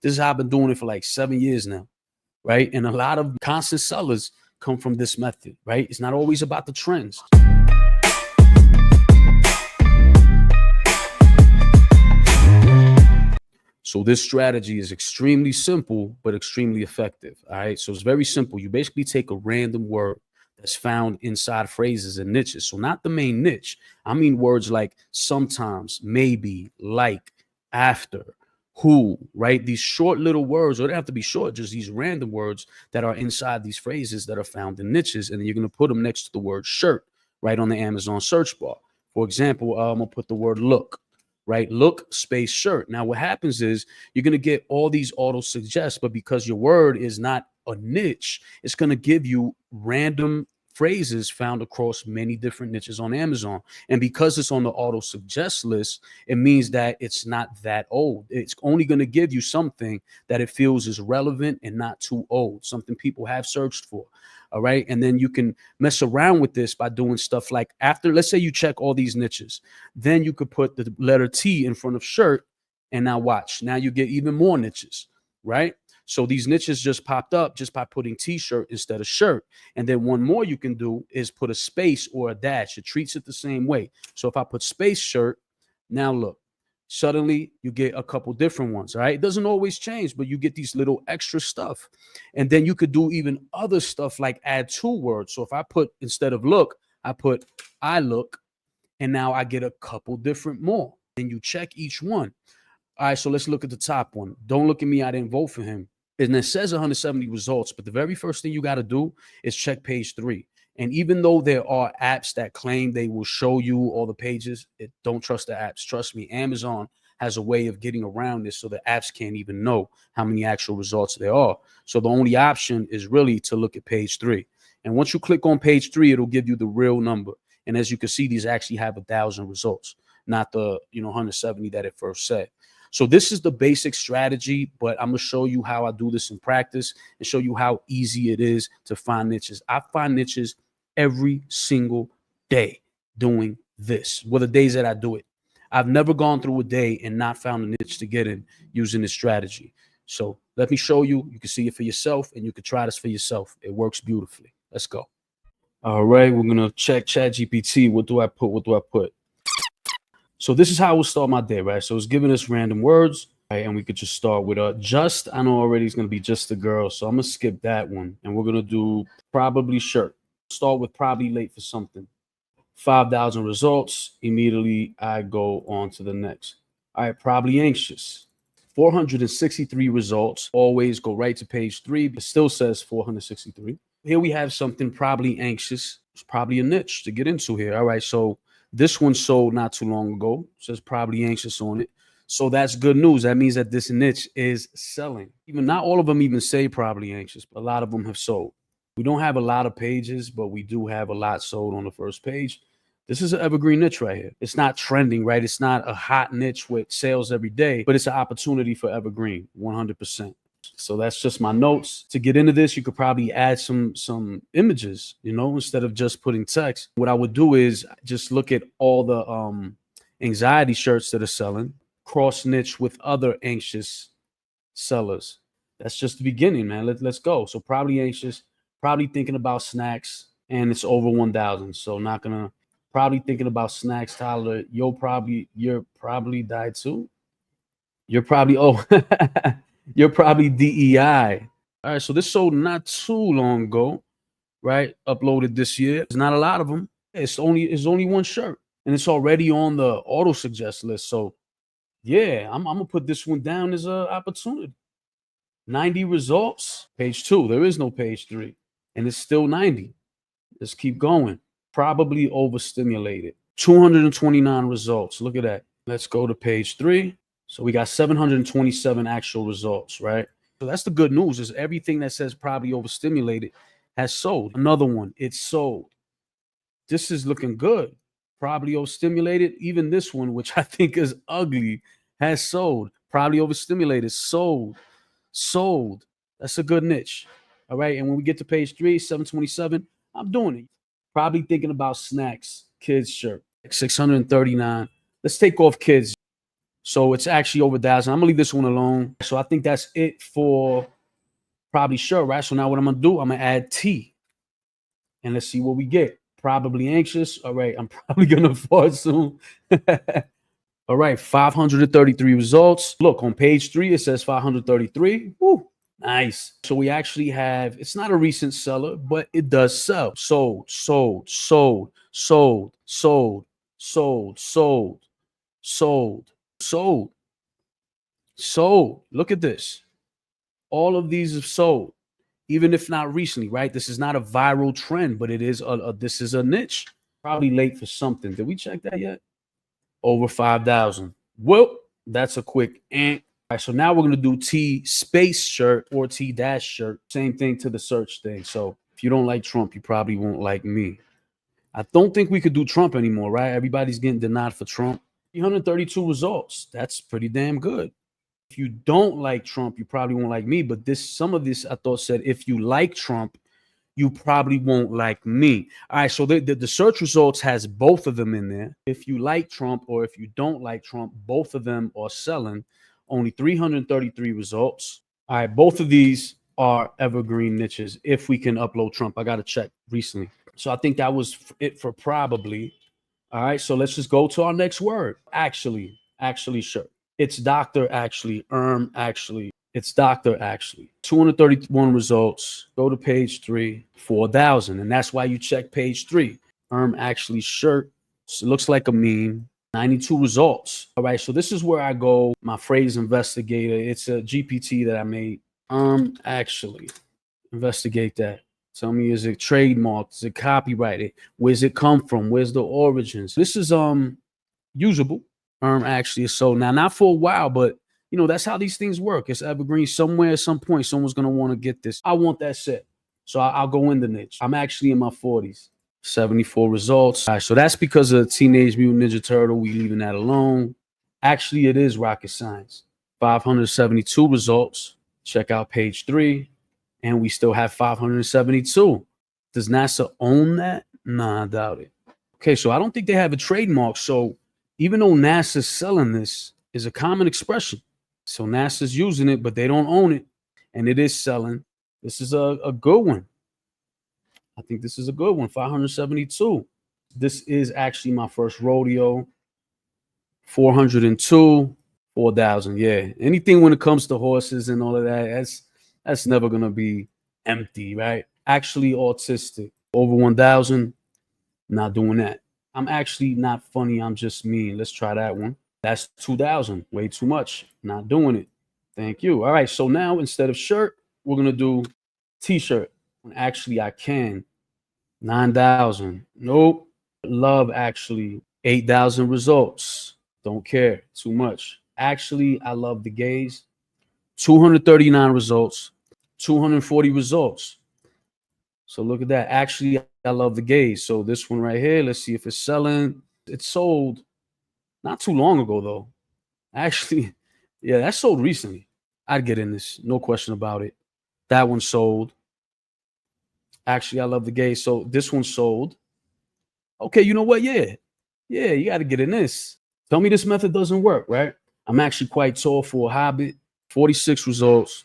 This is how I've been doing it for like 7 years now, right? And a lot of constant sellers come from this method, right? It's not always about the trends. So this strategy is extremely simple, but extremely effective. All right. So it's very simple. You basically take a random word that's found inside phrases and niches. So not the main niche. I mean words like sometimes, maybe, like, after, who, right? These short little words, or they have to be short, just these random words that are inside these phrases that are found in niches. And then you're going to put them next to the word shirt right on the Amazon search bar. For example, I'm going to put the word look, right? Look space shirt. Now, what happens is you're going to get all these auto suggests, but because your word is not a niche, it's going to give you random phrases found across many different niches on Amazon. And because it's on the auto suggest list, it means that it's not that old. It's only going to give you something that it feels is relevant and not too old, something people have searched for. All right. And then you can mess around with this by doing stuff like after, let's say you check all these niches, then you could put the letter T in front of shirt. And now watch. Now you get even more niches, right? So these niches just popped up just by putting t-shirt instead of shirt. And then one more you can do is put a space or a dash. It treats it the same way. So if I put space shirt, now look, suddenly you get a couple different ones, right? It doesn't always change, but you get these little extra stuff. And then you could do even other stuff like add two words. So if I put, instead of look, I put I look, and now I get a couple different more. And you check each one. All right, so let's look at the top one. Don't look at me, I didn't vote for him. And it says 170 results, but the very first thing you got to do is check page 3. And even though there are apps that claim they will show you all the pages, don't trust the apps. Trust me, Amazon has a way of getting around this so the apps can't even know how many actual results there are. So the only option is really to look at page 3. And once you click on page 3, it'll give you the real number. And as you can see, these actually have 1,000 results, not the 170 that it first said. So this is the basic strategy, but I'm going to show you how I do this in practice and show you how easy it is to find niches. I find niches every single day doing this. Well, the days that I do it, I've never gone through a day and not found a niche to get in using this strategy. So let me show you. You can see it for yourself and you can try this for yourself. It works beautifully. Let's go. All right, we're going to check ChatGPT. What do I put? So this is how we'll start my day, right? So it's giving us random words, right? And we could just start with just. I know already it's going to be just a girl, so I'm going to skip that one. And we're going to do probably shirt. Start with probably late for something. 5,000 results. Immediately, I go on to the next. All right, probably anxious. 463 results. Always go right to page 3, but still says 463. Here we have something probably anxious. It's probably a niche to get into here. All right, so this one sold not too long ago. It says probably anxious on it. So that's good news. That means that this niche is selling. Even not all of them even say probably anxious, but a lot of them have sold. We don't have a lot of pages, but we do have a lot sold on the first page. This is an evergreen niche right here. It's not trending, right? It's not a hot niche with sales every day, but it's an opportunity for evergreen, 100%. So that's just my notes. To get into this, you could probably add some images, instead of just putting text. What I would do is just look at all the anxiety shirts that are selling, cross niche with other anxious sellers. That's just the beginning, man. Let's go. So probably anxious, probably thinking about snacks, and it's over 1,000. So not gonna probably thinking about snacks, Tyler. You're probably died too. You're probably you're probably DEI. All right, so this sold not too long ago, right? Uploaded this year. There's not a lot of them. It's only one shirt, and it's already on the auto suggest list. So yeah, I'm gonna put this one down as an opportunity. 90 results. Page 2. There is no page 3, and it's still 90. Let's keep going. Probably overstimulated. 229 results. Look at that. Let's go to page 3. So we got 727 actual results, right? So that's the good news, is everything that says probably overstimulated has sold. Another one, it's sold. This is looking good. Probably overstimulated. Even this one, which I think is ugly, has sold. Probably overstimulated, sold. That's a good niche. All right. And when we get to page 3, 727, I'm doing it. Probably thinking about snacks, kids shirt, 639. Let's take off kids. So it's actually over 1,000. I'm gonna leave this one alone. So I think that's it for probably shirt, right? So now what I'm gonna do, I'm gonna add T, and let's see what we get. Probably anxious. All right, I'm probably gonna fart soon. All right, 533 results. Look, on page 3, it says 533. Woo, nice. So we actually have, it's not a recent seller, but it does sell. Sold, sold, sold, sold, sold, sold, sold, sold, sold, sold. Look at this. All of these have sold, even if not recently, right? This is not a viral trend, but it is this is a niche. Probably late for something. Did we check that yet? Over 5,000. Well, that's a quick ant. All right, so now we're gonna do T space shirt or T dash shirt. Same thing to the search thing. So if you don't like Trump, you probably won't like me. I don't think we could do Trump anymore, right? Everybody's getting denied for Trump. 332 results. That's pretty damn good. If you don't like Trump, you probably won't like me. But some of this I thought said if you like Trump, you probably won't like me. All right, so the search results has both of them in there. If you like Trump or if you don't like Trump, both of them are selling. Only 333 results. All right, both of these are evergreen niches. If we can upload Trump, I got to check recently. So I think that was it for probably. All right, so let's just go to our next word. Actually, sure. It's Dr. Actually, actually. It's Dr. Actually. 231 results. Go to page 3, 4,000. And that's why you check page 3. Actually shirt. So it looks like a meme. 92 results. All right, so this is where I go. My phrase investigator. It's a GPT that I made. Actually. Investigate that. Tell me, is it trademarked? Is it copyrighted? Where's it come from? Where's the origins? This is usable. Actually is sold now, not for a while, but that's how these things work. It's evergreen. Somewhere at some point, someone's gonna want to get this. I want that set, so I'll go in the niche. I'm actually in my 40s. 74 results. All right, so that's because of Teenage Mutant Ninja Turtle. We leaving that alone. Actually, it is rocket science. 572 results. Check out page 3, and we still have 572. Does NASA own that? Nah, I doubt it. Okay, so I don't think they have a trademark. So even though NASA's selling this, is a common expression. So NASA's using it, but they don't own it, and it is selling. This is a good one. I think this is a good one. 572. This is actually my first rodeo. 402, 4,000. Yeah. Anything when it comes to horses and all of that, that's never gonna be empty, right? Actually autistic. Over 1,000. Not doing that. I'm actually not funny. I'm just mean. Let's try that one. That's 2,000. Way too much. Not doing it. Thank you. All right. So now instead of shirt, we're going to do t-shirt. Actually, I can. 9,000. Nope. Love actually. 8,000 results. Don't care. Too much. Actually, I love the gays. 239 results. 240 results. So look at that. Actually, I love the gays. So this one right here, let's see if it's selling. It sold not too long ago, though. Actually, yeah, that sold recently. I'd get in this. No question about it. That one sold. Actually, I love the gays. So this one sold. Okay, you know what? Yeah. Yeah, you got to get in this. Tell me this method doesn't work, right? I'm actually quite tall for a hobbit. 46 results.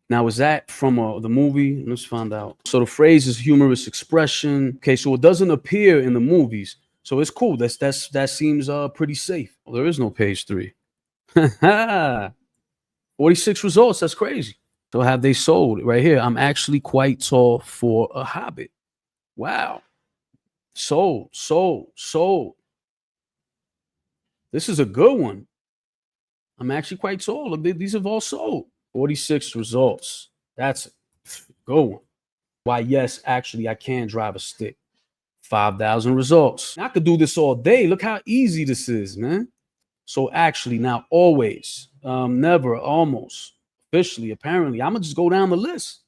Now, is that from the movie? Let's find out. So the phrase is humorous expression. Okay, so it doesn't appear in the movies. So it's cool. That seems pretty safe. Well, there is no page 3. 46 results. That's crazy. So have they sold right here? I'm actually quite tall for a hobbit. Wow. Sold, sold, sold. This is a good one. I'm actually quite tall. These have all sold. 46 results. That's a good one. Why, yes, actually, I can drive a stick. 5,000 results. I could do this all day. Look how easy this is, man. So actually, now always, never, almost, officially, apparently, I'm gonna just go down the list.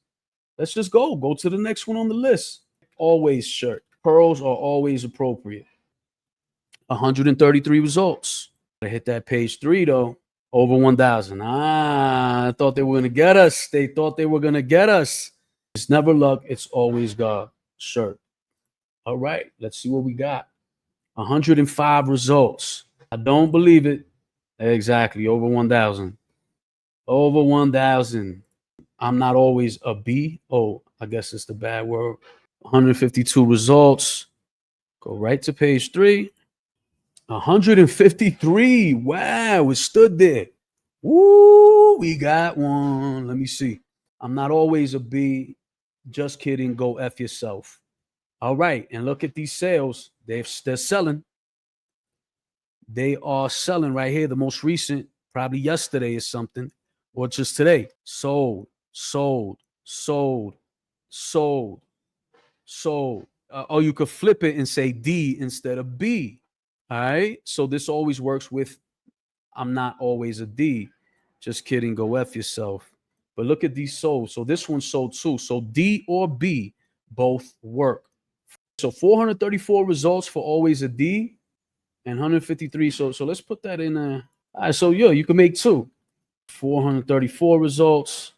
Let's just go to the next one on the list. Always shirt. Pearls are always appropriate. 133 results. I hit that page 3 though. Over 1,000. I thought they were gonna get us. They thought they were gonna get us. It's never luck. It's always God. Shirt. All right. Let's see what we got. 105 results. I don't believe it. Exactly. Over 1,000. Over 1,000. I'm not always a B. Oh, I guess it's the bad word. 152 results. Go right to page 3. 153. Wow, it stood there. Woo, we got one. Let me see. I'm not always a B. Just kidding. Go F yourself. All right. And look at these sales. They're selling. They are selling right here. The most recent, probably yesterday or something, or just today. Sold, sold, sold, sold, sold. Or you could flip it and say D instead of B. All right. So this always works with I'm not always a D. Just kidding. Go F yourself. But look at these sold. So this one sold too. So D or B both work. So 434 results for always a D and 153. So let's put that in there. All right. So yeah, you can make two. 434 results.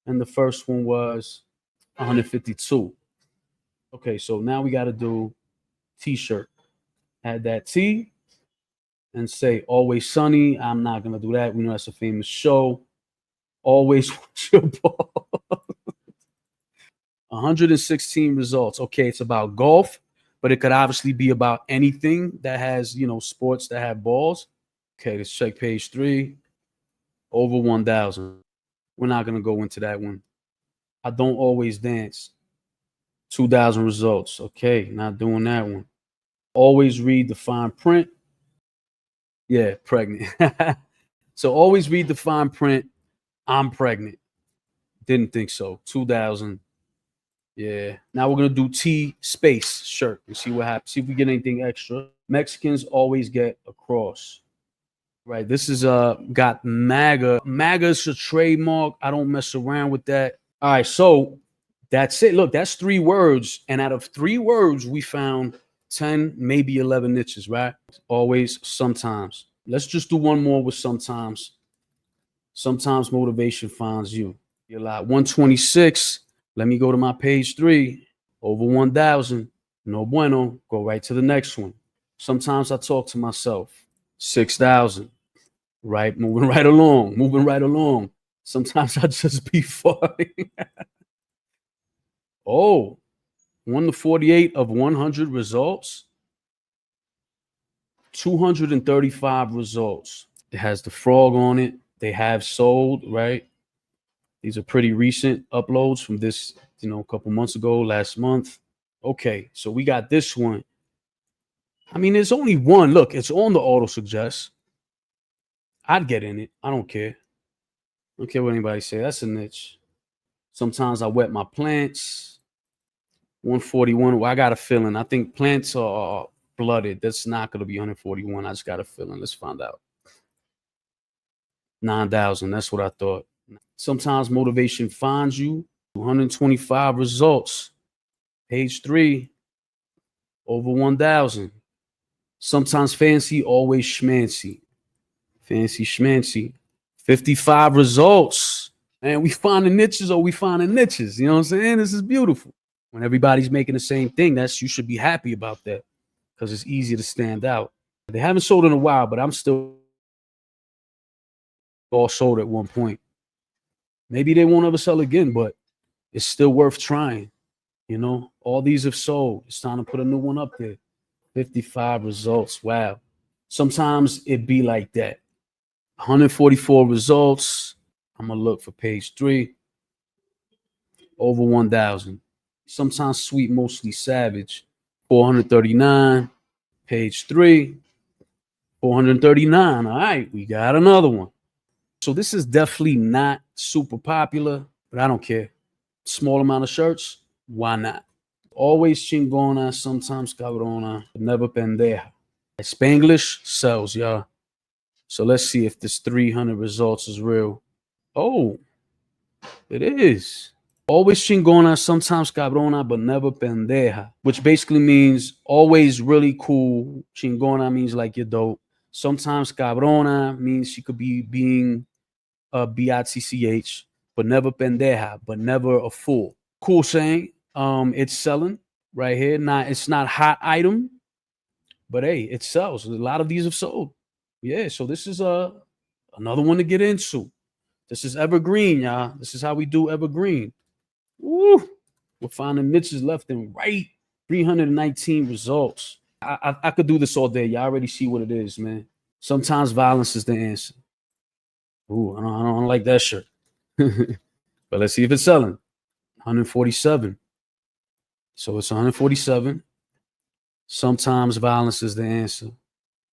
And the first one was 152. Okay. So now we got to do t-shirt. Add that T and say always sunny. I'm not going to do that. We know that's a famous show. Always watch your ball. 116 results. Okay, it's about golf, but it could obviously be about anything that has, sports that have balls. Okay, let's check page 3. Over 1,000. We're not going to go into that one. I don't always dance. 2,000 results. Okay, not doing that one. Always read the fine print. Yeah, pregnant. So always read the fine print. I'm pregnant. Didn't think so. 2,000. Yeah. Now we're gonna do T space shirt and see what happens. See if we get anything extra. Mexicans always get a cross. Right. This is got MAGA. MAGA is a trademark. I don't mess around with that. All right. So that's it. Look, that's 3 words. And out of 3 words, we found 10, maybe 11 niches, right? Always, sometimes. Let's just do one more with sometimes. Sometimes motivation finds you. You're like 126. Let me go to my page 3. Over 1,000. No bueno. Go right to the next one. Sometimes I talk to myself. 6,000. Right? Moving right along. Moving right along. Sometimes I just be funny. Oh, 1 to 48 of 100 results. 235 results. It has the frog on it. They have sold, right? These are pretty recent uploads from this, a couple months ago, last month. Okay, so we got this one. I mean, there's only one. Look, it's on the auto suggest. I'd get in it. I don't care. I don't care what anybody say. That's a niche. Sometimes I wet my plants. 141. Well, I got a feeling. I think plants are blooded. That's not going to be 141. I just got a feeling. Let's find out. 9,000. That's what I thought. Sometimes motivation finds you. 125 results. Page 3. Over 1,000. Sometimes fancy, always schmancy. Fancy schmancy. 55 results. And we finding niches or we finding niches. You know what I'm saying? This is beautiful. When everybody's making the same thing, you should be happy about that because it's easy to stand out. They haven't sold in a while, but I'm still all sold at one point. Maybe they won't ever sell again, but it's still worth trying. All these have sold. It's time to put a new one up there. 55 results. Wow. Sometimes it be like that. 144 results. I'm going to look for page 3. Over 1,000. Sometimes sweet, mostly savage. 439. Page 3. 439. All right. We got another one. So this is definitely not super popular, but I don't care. Small amount of shirts. Why not? Always chingona, sometimes cabrona, never pendeja. Spanglish sells, y'all. So let's see if this 300 results is real. Oh, it is. Always chingona, sometimes cabrona, but never pendeja, which basically means always really cool. Chingona means like you're dope. Sometimes cabrona means she could be being a bitch, but never pendeja, but never a fool. Cool saying. It's selling right here. It's not hot item, but hey, it sells. A lot of these have sold. Yeah, so this is Another one to get into. This is Evergreen, y'all. This is how we do Evergreen. Woo! We're finding niches left and right. 319 results. I could do this all day. Y'all already see what it is, man. Sometimes violence is the answer. Ooh, I don't like that shirt. But let's see if it's selling. 147. So it's 147. Sometimes violence is the answer.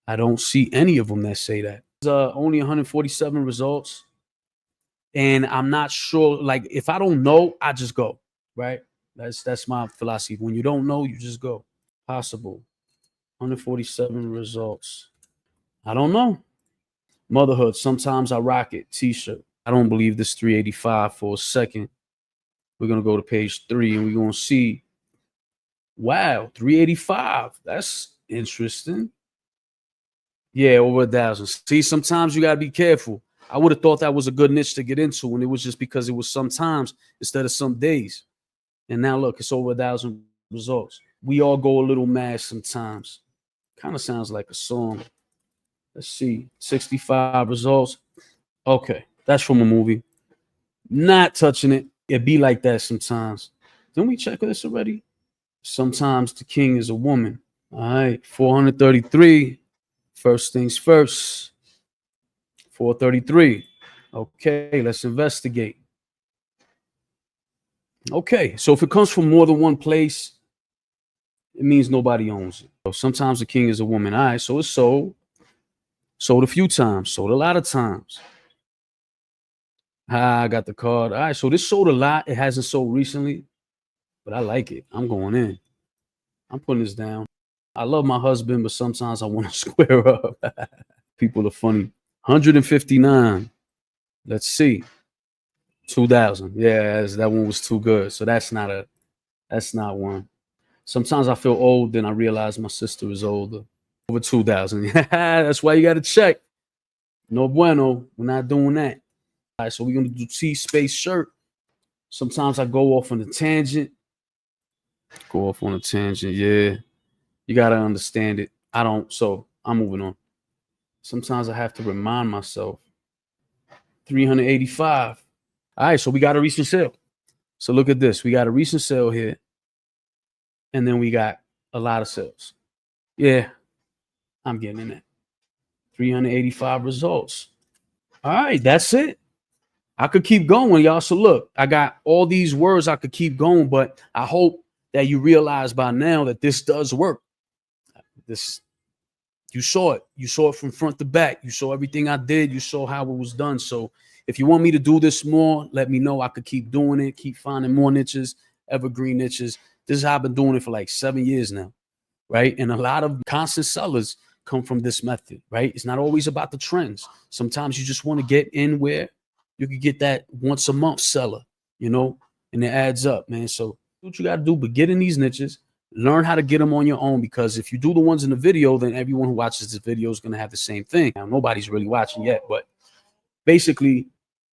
I don't see any of them that say that. Only 147 results. And I'm not sure, like, if I don't know, I just go, right? That's my philosophy. When you don't know, you just go. Possible. 147 results. I don't know. Motherhood. Sometimes I rock it. T-shirt. I don't believe this 385 for a second. We're going to go to page 3 and we're going to see. Wow, 385. That's interesting. Yeah, over 1,000. See, sometimes you got to be careful. I would have thought that was a good niche to get into, and it was just because it was sometimes instead of some days. And now look, it's over 1,000 results. We all go a little mad sometimes. Kind of sounds like a song. Let's see, 65 results. Okay, that's from a movie. Not touching it. It be like that sometimes. Didn't we check this already? Sometimes the king is a woman. All right, 433. First things first. 433. Okay, let's investigate. Okay, so if it comes from more than one place, it means nobody owns it. So sometimes the king is a woman. All right, so it's sold. Sold a few times. Sold a lot of times. I got the card. All right, so this sold a lot. It hasn't sold recently, but I like it. I'm going in. I'm putting this down. I love my husband, but sometimes I want to square up. People are funny. 159. Let's see. 2,000. Yeah, that one was too good. So that's not one. Sometimes I feel old, then I realize my sister is older. Over 2,000. That's why you got to check. No bueno. We're not doing that. All right, so we're going to do T-space shirt. Sometimes I go off on a tangent. Yeah. You got to understand it. I don't. So I'm moving on. Sometimes I have to remind myself. 385. All right, so we got a recent sale. So look at this. We got a recent sale here. And then we got a lot of sales. Yeah, I'm getting in that. 385 results. All right, that's it. I could keep going, y'all. So look, I got all these words I could keep going, but I hope that you realize by now that this does work. You saw it. You saw it from front to back. You saw everything I did. You saw how it was done. So if you want me to do this more, let me know. I could keep doing it, keep finding more niches, evergreen niches. This is how I've been doing it for like 7 years now, right? And a lot of constant sellers come from this method, right? It's not always about the trends. Sometimes you just want to get in where you could get that once a month seller, and it adds up, man. So what you got to do, but get in these niches. Learn how to get them on your own, because if you do the ones in the video, then everyone who watches this video is going to have the same thing. Now, nobody's really watching yet, but basically,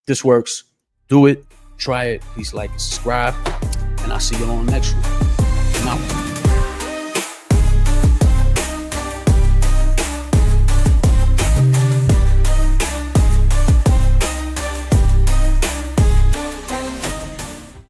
this works. Do it. Try it. Please like and subscribe, and I'll see you on the next one.